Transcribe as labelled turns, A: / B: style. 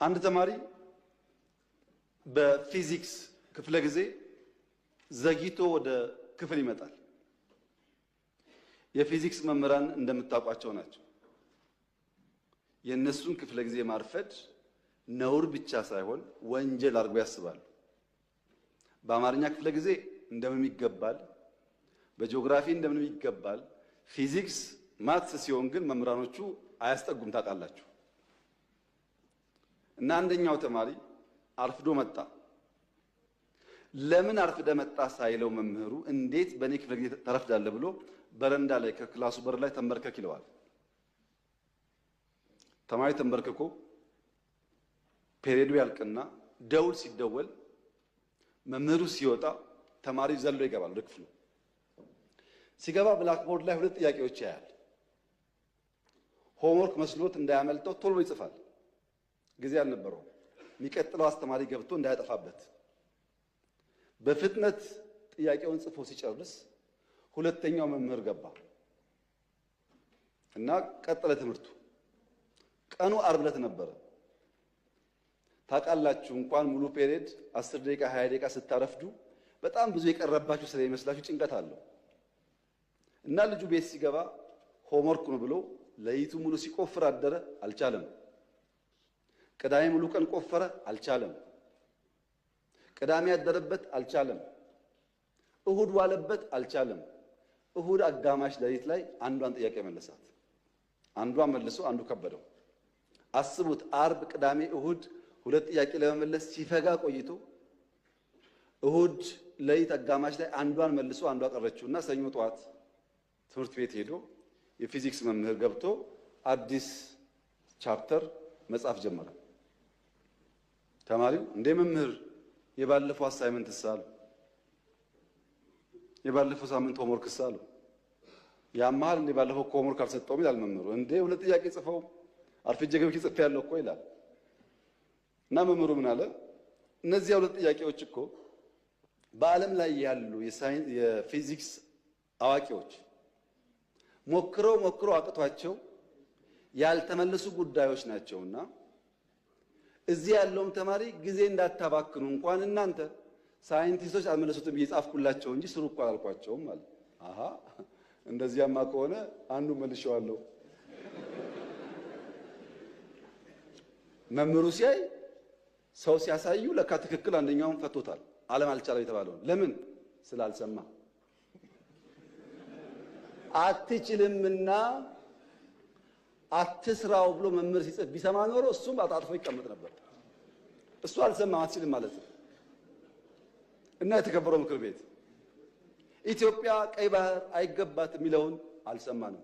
A: አንድ ተማሪ በፊዚክስ ክፍለ ጊዜ ዘግይቶ ወደ ክፍል ይመጣል። የፊዚክስ መምህራን እንደምታውቋቸው ናቸው። የእነሱን ክፍለ ጊዜ ማርፈድ ነውር ብቻ ሳይሆን ወንጀል አድርገው ያስባሉ። በአማርኛ ክፍለ ጊዜ እንደምንም ይገባል፣ በጂኦግራፊ እንደምንም ይገባል። ፊዚክስ ማትስ ሲሆን ግን መምህራኖቹ አያስጠጉም ታውቃላችሁ። እና አንደኛው ተማሪ አርፍዶ መጣ። ለምን አርፍደ መጣ ሳይለው መምህሩ እንዴት በኔ ክፍለ ጊዜ ተረፍዳለህ ብሎ በረንዳ ላይ ከክላሱ በር ላይ ተንበርከክ ይለዋል። ተማሪ ተንበርክኮ ፔሪዮዱ ያልቅና ደውል ሲደወል መምህሩ ሲወጣ ተማሪ ዘሎ ይገባል ወደ ክፍሉ። ሲገባ ብላክቦርድ ላይ ሁለት ጥያቄዎች ያያል። ሆምወርክ መስሎት እንዳያመልጠው ቶሎ ይጽፋል። ጊዜ አልነበረው። የሚቀጥለው አስተማሪ ገብቶ እንዳያጠፋበት በፍጥነት ጥያቄውን ጽፎ ሲጨርስ ሁለተኛው መምህር ገባ እና ቀጠለ ትምህርቱ። ቀኑ ዓርብ ዕለት ነበረ። ታውቃላችሁ እንኳን ሙሉ ፔሪየድ 10 ደቂቃ 20 ደቂቃ ስታረፍዱ በጣም ብዙ የቀረባችሁ ስለሚመስላችሁ ጭንቀት አለው እና ልጁ ቤት ሲገባ ሆምወርክ ነው ብሎ ለይቱ ሙሉ ሲቆፍር አደረ። አልቻለም። ቅዳሜ ሙሉ ቀን ቆፈረ። አልቻለም። ቅዳሜ ያደረበት አልቻለም። እሁድ ዋለበት አልቻለም። እሁድ አጋማሽ ሌሊት ላይ አንዷን ጥያቄ መለሳት። አንዷን መልሶ አንዱ ከበደው። አስቡት፣ ዓርብ፣ ቅዳሜ፣ እሁድ ሁለት ጥያቄ ለመመለስ ሲፈጋ ቆይቶ እሁድ ሌሊት አጋማሽ ላይ አንዷን መልሶ አንዷ ቀረችውና ሰኞ ጠዋት ትምህርት ቤት ሄዶ የፊዚክስ መምህር ገብቶ አዲስ ቻፕተር መጻፍ ጀመረ። ተማሪው እንደ መምህር የባለፈው አሳይመንት ሳሉ የባለፈው ሳምንት ሆምወርክ ሳሉ ያማል እንደ ባለፈው ሆምወርክ አልሰጠውም ይላል መምህሩ። እንደ ሁለት ጥያቄ ጽፈው አርፍጄ ገብቼ ጽፌያለሁ እኮ ይላል። እና መምህሩ ምን አለ? እነዚህ ሁለት ጥያቄዎች እኮ በዓለም ላይ ያሉ የፊዚክስ አዋቂዎች ሞክረው አቅቷቸው ያልተመለሱ ጉዳዮች ናቸውና እዚህ ያለውም ተማሪ ጊዜ እንዳታባክኑ እንኳን እናንተ ሳይንቲስቶች አልመለሱትም እየጻፍኩላቸው እንጂ ስሩ እኮ አላልኳቸውም ማለት። አሃ እንደዚያማ ከሆነ አንዱ መልሼዋለሁ። መምህሩ ሲያይ ሰው ሲያሳዩ ለካ ትክክል አንደኛውን ፈቶታል። ዓለም አልቻለው የተባለው ለምን ስላልሰማ አትችልምና አትስራው ብሎ መምህር ሲጽፍ ቢሰማ ኖሮ እሱም አጣጥፎ ይቀመጥ ነበር። እሱ አልሰማም አትችልም ማለት ነው። እና የተከበረው ምክር ቤት ኢትዮጵያ ቀይ ባህር አይገባትም የሚለውን አልሰማንም።